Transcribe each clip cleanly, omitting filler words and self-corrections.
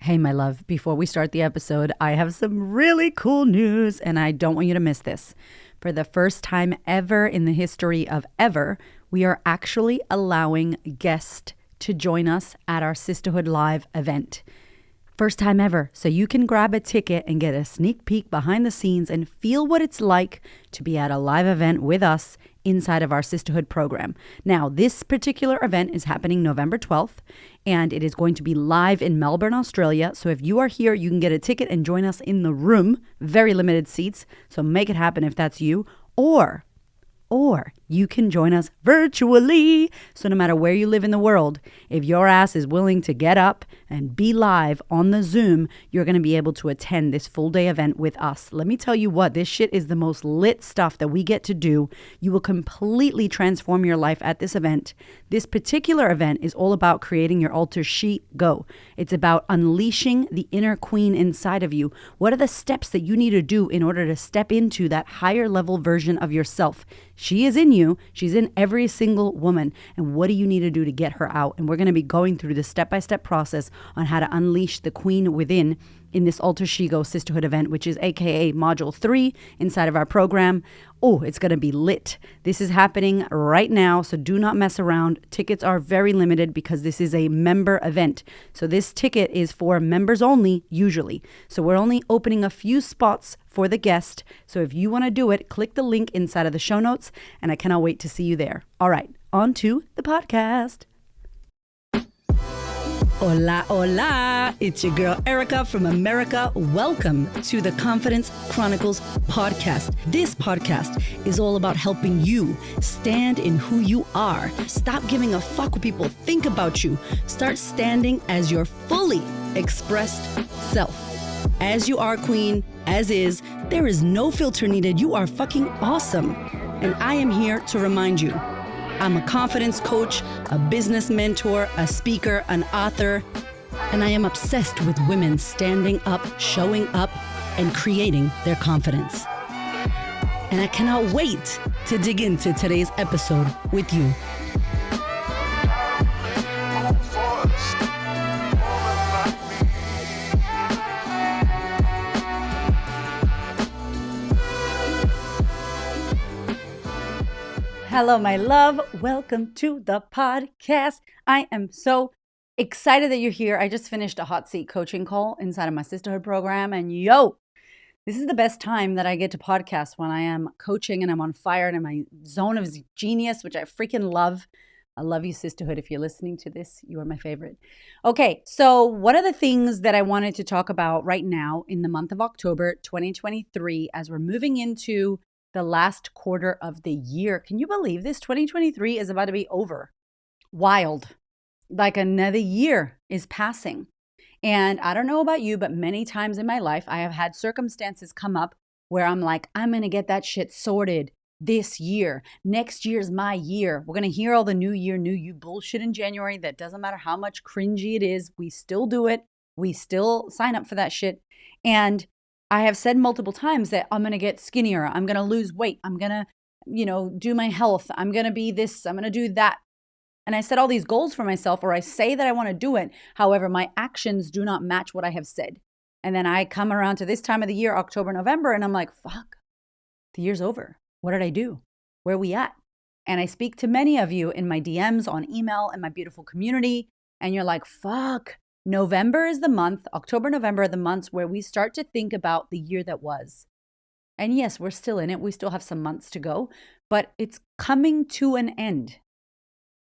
Hey, my love, before we start the episode, I have some really cool news and I don't want you to miss this. For the first time ever in the history of ever, we are actually allowing guests to join us at our Sisterhood Live event. First time ever. So you can grab a ticket and get a sneak peek behind the scenes and feel what it's like to be at a live event with us inside of our Sisterhood program. Now, this particular event is happening November 12th, and it is going to be live in Melbourne, Australia. So if you are here, you can get a ticket and join us in the room. Very limited seats, so make it happen if that's you. Or you can join us virtually. So no matter where you live in the world, if your ass is willing to get up and be live on the Zoom, you're going to be able to attend this full day event with us. Let me tell you what, this shit is the most lit stuff that we get to do. You will completely transform your life at this event. This particular event is all about creating your alter she go. It's about unleashing the inner queen inside of you. What are the steps that you need to do in order to step into that higher level version of yourself? She is in you. She's in every single woman. And what do you need to do to get her out? And we're going to be going through the step-by-step process on how to unleash the queen within in this Alter She Go Sisterhood event, which is AKA Module 3 inside of our program. Oh, it's going to be lit. This is happening right now, so do not mess around. Tickets are very limited because this is a member event. So this ticket is for members only, usually. So we're only opening a few spots for the guest. So if you want to do it, click the link inside of the show notes, and I cannot wait to see you there. All right, on to the podcast. Hola, hola. It's your girl, Erika from America. Welcome to the Confidence Chronicles podcast. This podcast is all about helping you stand in who you are. Stop giving a fuck what people think about you. Start standing as your fully expressed self. As you are, queen, as is, there is no filter needed. You are fucking awesome. And I am here to remind you, I'm a confidence coach, a business mentor, a speaker, an author, and I am obsessed with women standing up, showing up, and creating their confidence. And I cannot wait to dig into today's episode with you. Hello, my love. Welcome to the podcast. I am so excited that you're here. I just finished a hot seat coaching call inside of my sisterhood program. And this is the best time that I get to podcast when I am coaching and I'm on fire and in my zone of genius, which I freaking love. I love you, sisterhood. If you're listening to this, you are my favorite. Okay, so what are the things that I wanted to talk about right now in the month of October 2023 as we're moving into the last quarter of the year? Can you believe this? 2023 is about to be over. Wild. Like another year is passing. And I don't know about you, but many times in my life, I have had circumstances come up where I'm like, I'm going to get that shit sorted this year. Next year's my year. We're going to hear all the new year, new you bullshit in January. That doesn't matter how much cringy it is. We still do it. We still sign up for that shit. And I have said multiple times that I'm going to get skinnier. I'm going to lose weight. I'm going to, do my health. I'm going to be this. I'm going to do that. And I set all these goals for myself, or I say that I want to do it. However, my actions do not match what I have said. And then I come around to this time of the year, October, November, and I'm like, fuck, the year's over. What did I do? Where are we at? And I speak to many of you in my DMs, on email, in my beautiful community. And you're like, fuck. November is the month, October, November are the months where we start to think about the year that was. And yes, we're still in it. We still have some months to go, but it's coming to an end.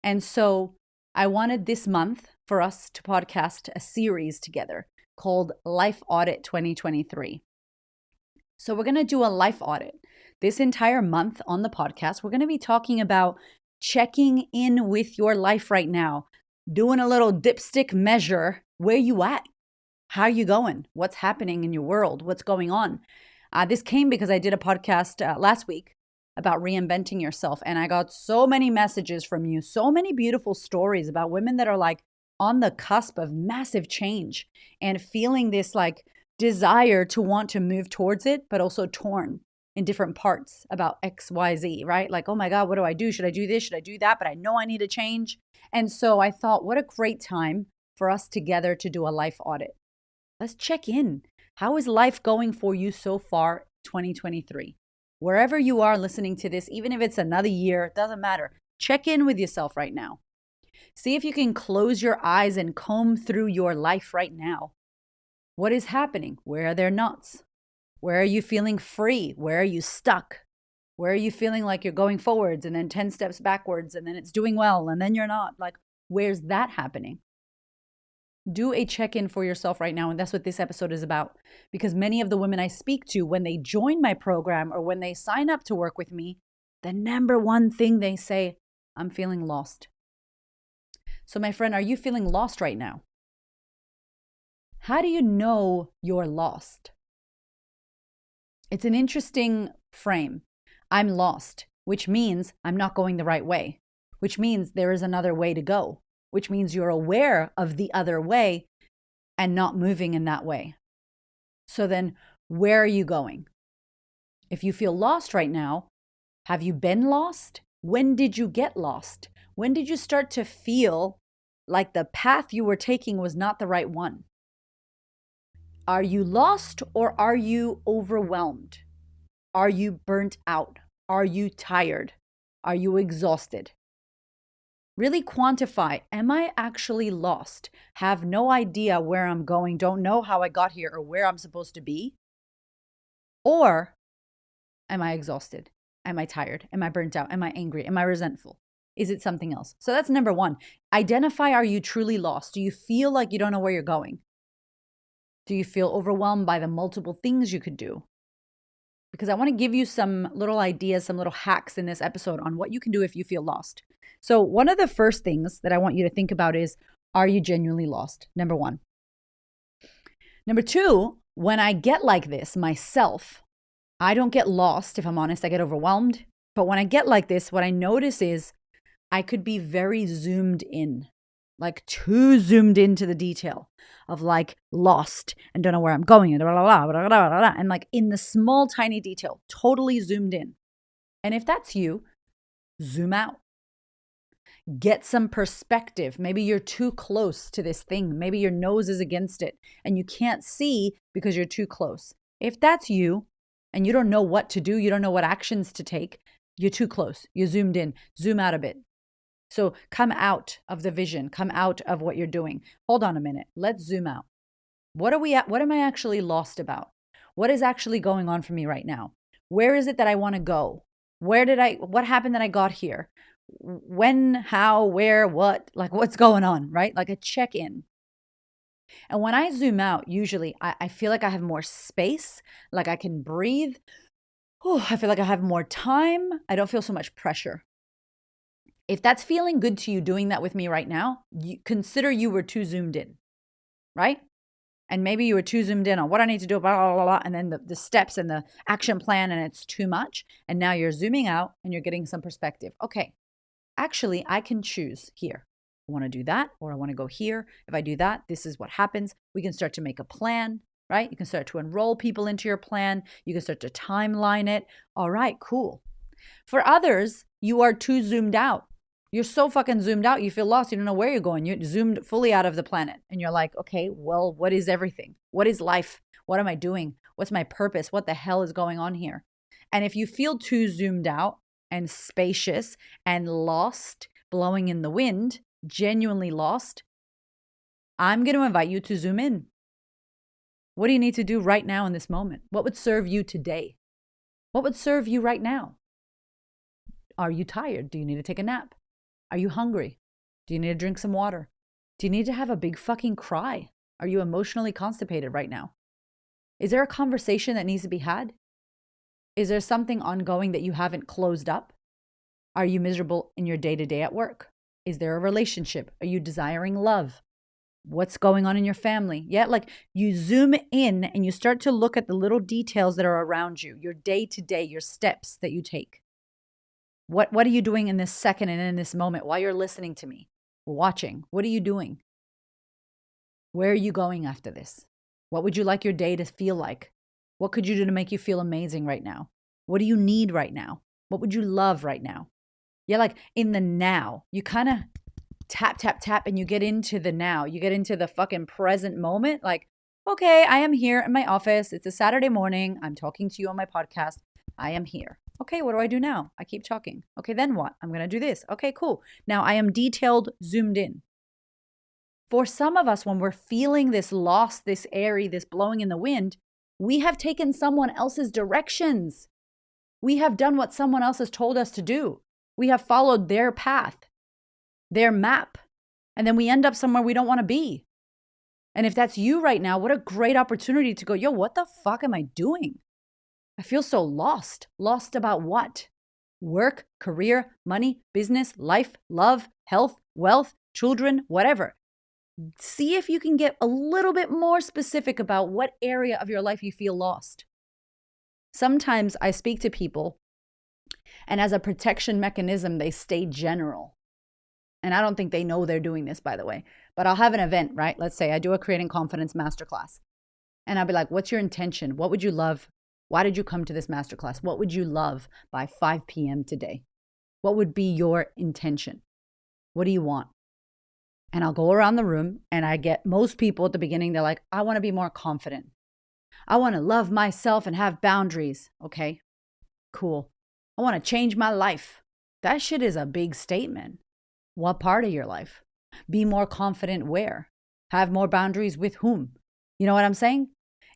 And so I wanted this month for us to podcast a series together called Life Audit 2023. So we're going to do a life audit. This entire month on the podcast, we're going to be talking about checking in with your life right now, doing a little dipstick measure. Where you at? How are you going? What's happening in your world? What's going on? This came because I did a podcast last week about reinventing yourself. And I got so many messages from you, so many beautiful stories about women that are like on the cusp of massive change and feeling this like desire to want to move towards it, but also torn in different parts about X, Y, Z, right? Like, oh my God, what do I do? Should I do this? Should I do that? But I know I need to change. And so I thought, what a great time for us together to do a life audit. Let's check in. How is life going for you so far, 2023? Wherever you are listening to this, even if it's another year, it doesn't matter. Check in with yourself right now. See if you can close your eyes and comb through your life right now. What is happening? Where are there knots? Where are you feeling free? Where are you stuck? Where are you feeling like you're going forwards and then 10 steps backwards and then it's doing well and then you're not? Like, where's that happening? Do a check-in for yourself right now. And that's what this episode is about. Because many of the women I speak to, when they join my program or when they sign up to work with me, the number one thing they say, I'm feeling lost. So my friend, are you feeling lost right now? How do you know you're lost? It's an interesting frame. I'm lost, which means I'm not going the right way, which means there is another way to go, which means you're aware of the other way and not moving in that way. So then where are you going? If you feel lost right now, have you been lost? When did you get lost? When did you start to feel like the path you were taking was not the right one? Are you lost or are you overwhelmed? Are you burnt out? Are you tired? Are you exhausted? Really quantify, am I actually lost? Have no idea where I'm going, don't know how I got here or where I'm supposed to be? Or am I exhausted? Am I tired? Am I burnt out? Am I angry? Am I resentful? Is it something else? So that's number one. Identify, are you truly lost? Do you feel like you don't know where you're going? Do you feel overwhelmed by the multiple things you could do? Because I want to give you some little ideas, some little hacks in this episode on what you can do if you feel lost. So one of the first things that I want you to think about is, are you genuinely lost? Number one. Number two, when I get like this myself, I don't get lost. If I'm honest, I get overwhelmed. But when I get like this, what I notice is I could be very zoomed in, like too zoomed into the detail of like lost and don't know where I'm going and blah, blah, blah, blah, blah, blah, and like in the small, tiny detail, totally zoomed in. And if that's you, zoom out. Get some perspective. Maybe you're too close to this thing. Maybe your nose is against it and you can't see because you're too close. If that's you and you don't know what to do, you don't know what actions to take, you're too close. You're zoomed in. Zoom out a bit. So come out of the vision, come out of what you're doing. Hold on a minute. Let's zoom out. What am I actually lost about? What is actually going on for me right now? Where is it that I want to go? What happened that I got here? When, how, where, what, like what's going on, right? Like a check-in. And when I zoom out, usually I feel like I have more space, like I can breathe. Oh, I feel like I have more time. I don't feel so much pressure. If that's feeling good to you doing that with me right now, consider you were too zoomed in, right? And maybe you were too zoomed in on what I need to do, blah, blah, blah, blah, and then the steps and the action plan, and it's too much. And now you're zooming out and you're getting some perspective. Okay, actually, I can choose here. I want to do that, or I want to go here. If I do that, this is what happens. We can start to make a plan, right? You can start to enroll people into your plan. You can start to timeline it. All right, cool. For others, you are too zoomed out. You're so fucking zoomed out, you feel lost. You don't know where you're going. You're zoomed fully out of the planet. And you're like, okay, well, what is everything? What is life? What am I doing? What's my purpose? What the hell is going on here? And if you feel too zoomed out and spacious and lost, blowing in the wind, genuinely lost, I'm going to invite you to zoom in. What do you need to do right now in this moment? What would serve you today? What would serve you right now? Are you tired? Do you need to take a nap? Are you hungry? Do you need to drink some water? Do you need to have a big fucking cry? Are you emotionally constipated right now? Is there a conversation that needs to be had? Is there something ongoing that you haven't closed up? Are you miserable in your day-to-day at work? Is there a relationship? Are you desiring love? What's going on in your family? Yeah, like you zoom in and you start to look at the little details that are around you, your day-to-day, your steps that you take. What are you doing in this second and in this moment while you're listening to me, watching? What are you doing? Where are you going after this? What would you like your day to feel like? What could you do to make you feel amazing right now? What do you need right now? What would you love right now? Yeah, like in the now, you kind of tap, tap, tap, and you get into the now. You get into the fucking present moment. Like, Okay, I am here in my office. It's a Saturday morning. I'm talking to you on my podcast. I am here. Okay, what do I do now? I keep talking. Okay, then what? I'm going to do this. Okay, cool. Now I am detailed, zoomed in. For some of us, when we're feeling this loss, this airy, this blowing in the wind, we have taken someone else's directions. We have done what someone else has told us to do. We have followed their path, their map, and then we end up somewhere we don't want to be. And if that's you right now, what a great opportunity to go, yo, what the fuck am I doing? I feel so lost. Lost about what? Work, career, money, business, life, love, health, wealth, children, whatever. See if you can get a little bit more specific about what area of your life you feel lost. Sometimes I speak to people, and as a protection mechanism, they stay general. And I don't think they know they're doing this, by the way. But I'll have an event, right? Let's say I do a Creating Confidence masterclass. And I'll be like, what's your intention? What would you love? Why did you come to this masterclass? What would you love by 5 p.m. today? What would be your intention? What do you want? And I'll go around the room and I get most people at the beginning, they're like, I want to be more confident. I want to love myself and have boundaries. Okay, cool. I want to change my life. That shit is a big statement. What part of your life? Be more confident where? Have more boundaries with whom? You know what I'm saying?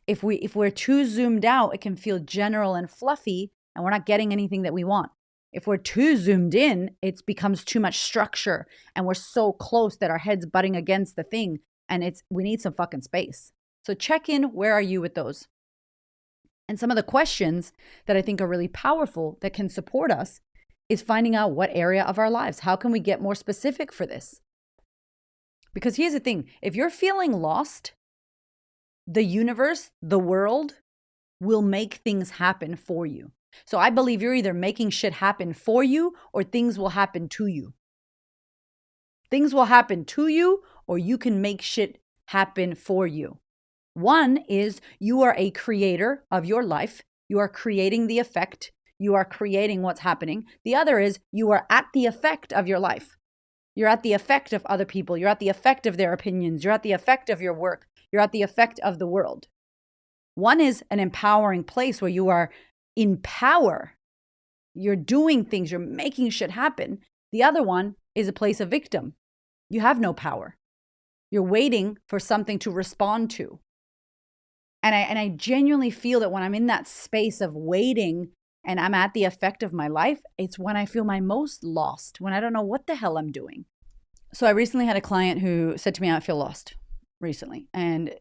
If we're too zoomed out, it can feel general and fluffy and we're not getting anything that we want. If we're too zoomed in, it becomes too much structure and we're so close that our head's butting against the thing and we need some fucking space. So check in, where are you with those? And some of the questions that I think are really powerful that can support us is finding out what area of our lives. How can we get more specific for this? Because here's the thing, if you're feeling lost, the universe, the world will make things happen for you. So I believe you're either making shit happen for you or things will happen to you. Things will happen to you or you can make shit happen for you. One is you are a creator of your life. You are creating the effect. You are creating what's happening. The other is you are at the effect of your life. You're at the effect of other people. You're at the effect of their opinions. You're at the effect of your work. You're at the effect of the world. One is an empowering place where you are in power. You're doing things. You're making shit happen. The other one is a place of victim. You have no power. You're waiting for something to respond to. And I genuinely feel that when I'm in that space of waiting and I'm at the effect of my life, it's when I feel my most lost, when I don't know what the hell I'm doing. So I recently had a client who said to me, I feel lost recently. And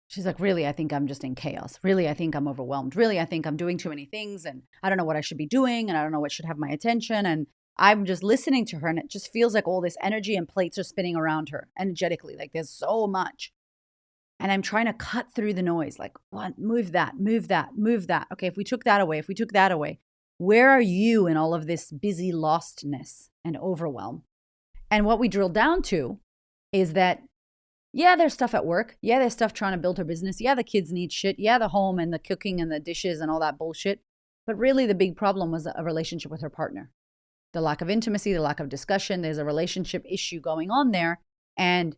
she's like, really, I think I'm just in chaos. Really, I think I'm overwhelmed. Really, I think I'm doing too many things and I don't know what I should be doing and I don't know what should have my attention. And I'm just listening to her and it just feels like all this energy and plates are spinning around her energetically. Like there's so much. And I'm trying to cut through the noise, like, what? Move that, move that, move that. Okay, if we took that away, where are you in all of this busy lostness and overwhelm? And what we drill down to is that, yeah, there's stuff at work. Yeah, there's stuff trying to build her business. Yeah, the kids need shit. Yeah, the home and the cooking and the dishes and all that bullshit. But really the big problem was a relationship with her partner. The lack of intimacy, the lack of discussion. There's a relationship issue going on there. And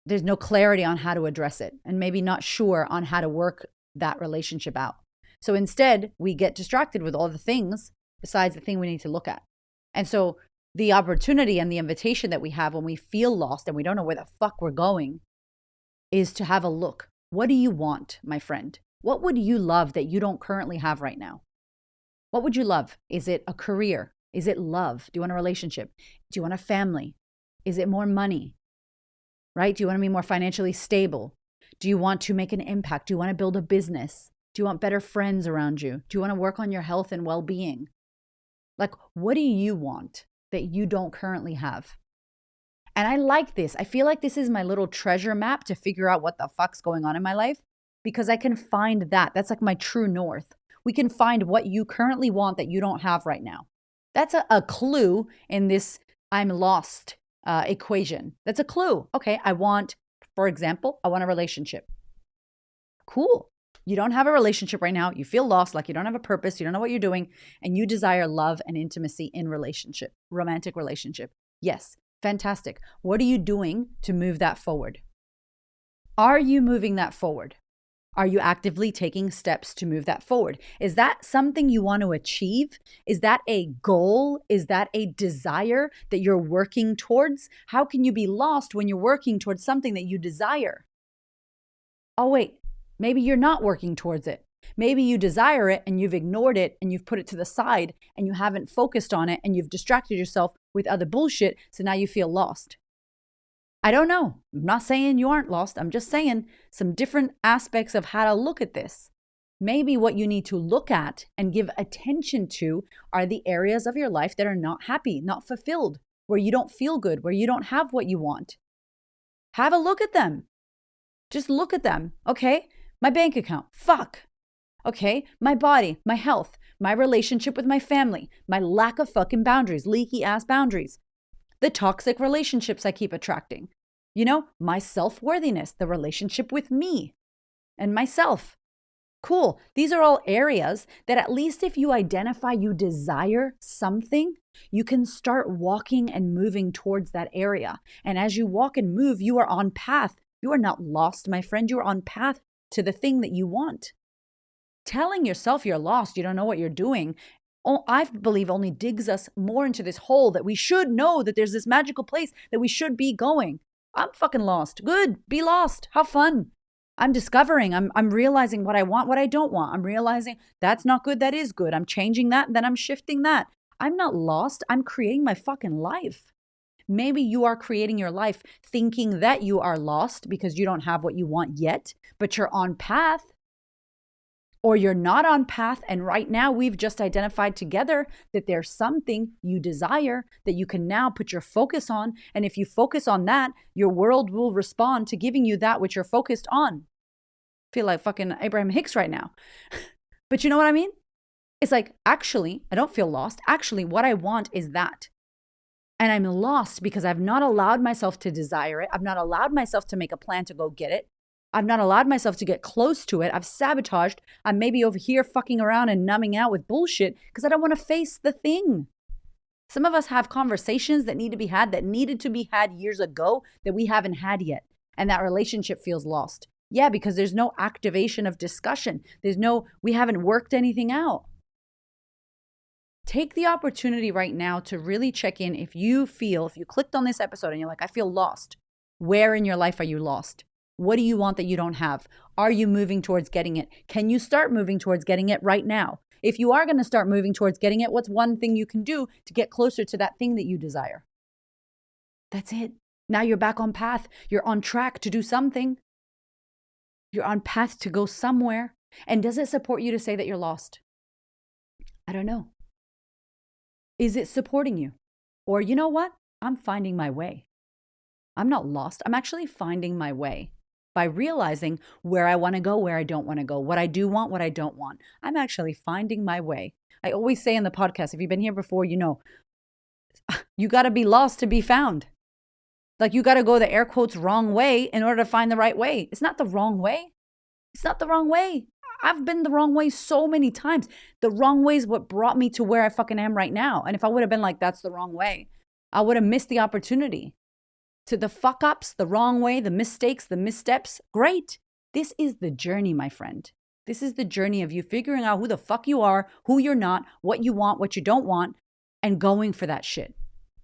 there's no clarity on how to address it and maybe not sure on how to work that relationship out. So instead, we get distracted with all the things besides the thing we need to look at. And so the opportunity and the invitation that we have when we feel lost and we don't know where the fuck we're going is to have a look. What do you want, my friend? What would you love that you don't currently have right now? What would you love? Is it a career? Is it love? Do you want a relationship? Do you want a family? Is it more money? Right? Do you want to be more financially stable? Do you want to make an impact? Do you want to build a business? Do you want better friends around you? Do you want to work on your health and well-being? Like, what do you want that you don't currently have? And I like this. I feel like this is my little treasure map to figure out what the fuck's going on in my life because I can find that. That's like my true north. We can find what you currently want that you don't have right now. That's a clue in this I'm lost equation. That's a clue. Okay, for example, I want a relationship. Cool. You don't have a relationship right now. You feel lost, like you don't have a purpose. You don't know what you're doing. And you desire love and intimacy in relationship, romantic relationship. Yes, fantastic. What are you doing to move that forward? Are you moving that forward? Are you actively taking steps to move that forward? Is that something you want to achieve? Is that a goal? Is that a desire that you're working towards? How can you be lost when you're working towards something that you desire? Oh, wait, maybe you're not working towards it. Maybe you desire it and you've ignored it and you've put it to the side and you haven't focused on it and you've distracted yourself with other bullshit. So now you feel lost. I don't know. I'm not saying you aren't lost. I'm just saying some different aspects of how to look at this. Maybe what you need to look at and give attention to are the areas of your life that are not happy, not fulfilled, where you don't feel good, where you don't have what you want. Have a look at them. Just look at them. Okay, my bank account. Fuck. Okay, my body, my health, my relationship with my family, my lack of fucking boundaries, leaky ass boundaries. The toxic relationships I keep attracting, my self-worthiness, the relationship with me and myself. Cool. These are all areas that at least if you identify you desire something, you can start walking and moving towards that area. And as you walk and move, you are on path. You are not lost, my friend. You are on path to the thing that you want. Telling yourself you're lost, you don't know what you're doing, I believe only digs us more into this hole that we should know that there's this magical place that we should be going. I'm fucking lost. Good. Be lost. How fun. I'm discovering. I'm realizing what I want, what I don't want. I'm realizing that's not good. That is good. I'm changing that. And then I'm shifting that. I'm not lost. I'm creating my fucking life. Maybe you are creating your life thinking that you are lost because you don't have what you want yet, but you're on path. Or you're not on path, and right now we've just identified together that there's something you desire that you can now put your focus on. And if you focus on that, your world will respond to giving you that which you're focused on. I feel like fucking Abraham Hicks right now. But you know what I mean? It's like, actually, I don't feel lost. Actually, what I want is that. And I'm lost because I've not allowed myself to desire it. I've not allowed myself to make a plan to go get it. I've not allowed myself to get close to it. I've sabotaged. I'm maybe over here fucking around and numbing out with bullshit because I don't want to face the thing. Some of us have conversations that need to be had, that needed to be had years ago, that we haven't had yet. And that relationship feels lost. Yeah, because there's no activation of discussion. We haven't worked anything out. Take the opportunity right now to really check in if you clicked on this episode and you're like, I feel lost. Where in your life are you lost? What do you want that you don't have? Are you moving towards getting it? Can you start moving towards getting it right now? If you are going to start moving towards getting it, what's one thing you can do to get closer to that thing that you desire? That's it. Now you're back on path. You're on track to do something. You're on path to go somewhere. And does it support you to say that you're lost? I don't know. Is it supporting you? Or you know what? I'm finding my way. I'm not lost. I'm actually finding my way by realizing where I want to go, where I don't want to go, what I do want, what I don't want. I'm actually finding my way. I always say in the podcast, if you've been here before, you know, you got to be lost to be found. Like you got to go the air quotes wrong way in order to find the right way. It's not the wrong way. It's not the wrong way. I've been the wrong way so many times. The wrong way is what brought me to where I fucking am right now. And if I would have been like, that's the wrong way, I would have missed the opportunity. To the fuck ups, the wrong way, the mistakes, the missteps, great. This is the journey, my friend. This is the journey of you figuring out who the fuck you are, who you're not, what you want, what you don't want, and going for that shit.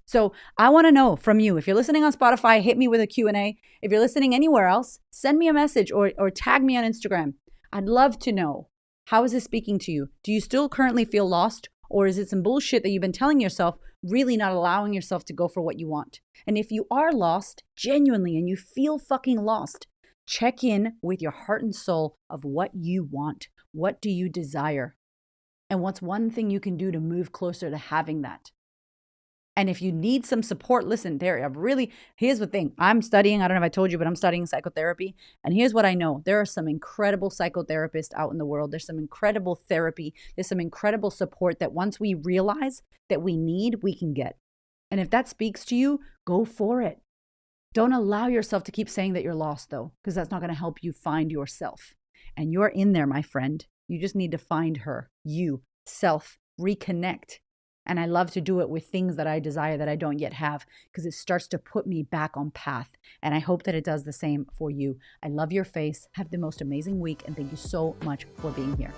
So I want to know from you, if you're listening on Spotify, hit me with a Q&A. If you're listening anywhere else, send me a message or tag me on Instagram. I'd love to know, how is this speaking to you? Do you still currently feel lost? Or is it some bullshit that you've been telling yourself, really not allowing yourself to go for what you want? And if you are lost, genuinely, and you feel fucking lost, check in with your heart and soul of what you want. What do you desire? And what's one thing you can do to move closer to having that? And if you need some support, listen, here's the thing. I'm studying, I don't know if I told you, but I'm studying psychotherapy. And here's what I know. There are some incredible psychotherapists out in the world. There's some incredible therapy. There's some incredible support that once we realize that we need, we can get. And if that speaks to you, go for it. Don't allow yourself to keep saying that you're lost, though, because that's not going to help you find yourself. And you're in there, my friend. You just need to find her, you, self, reconnect. And I love to do it with things that I desire that I don't yet have, because it starts to put me back on path. And I hope that it does the same for you. I love your face. Have the most amazing week. And thank you so much for being here.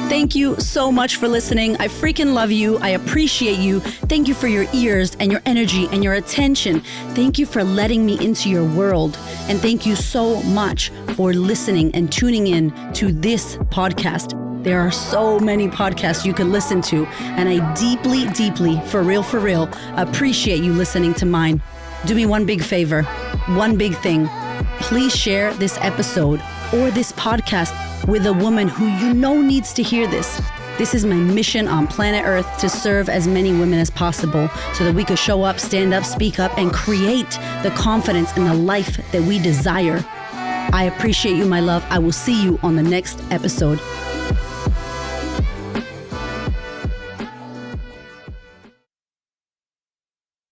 Thank you so much for listening. I freaking love you. I appreciate you. Thank you for your ears and your energy and your attention. Thank you for letting me into your world. And thank you so much for listening and tuning in to this podcast. There are so many podcasts you can listen to, and I deeply, deeply, for real, appreciate you listening to mine. Do me one big favor, one big thing. Please share this episode or this podcast with a woman who you know needs to hear this. This is my mission on planet Earth, to serve as many women as possible so that we could show up, stand up, speak up, and create the confidence and the life that we desire. I appreciate you, my love. I will see you on the next episode.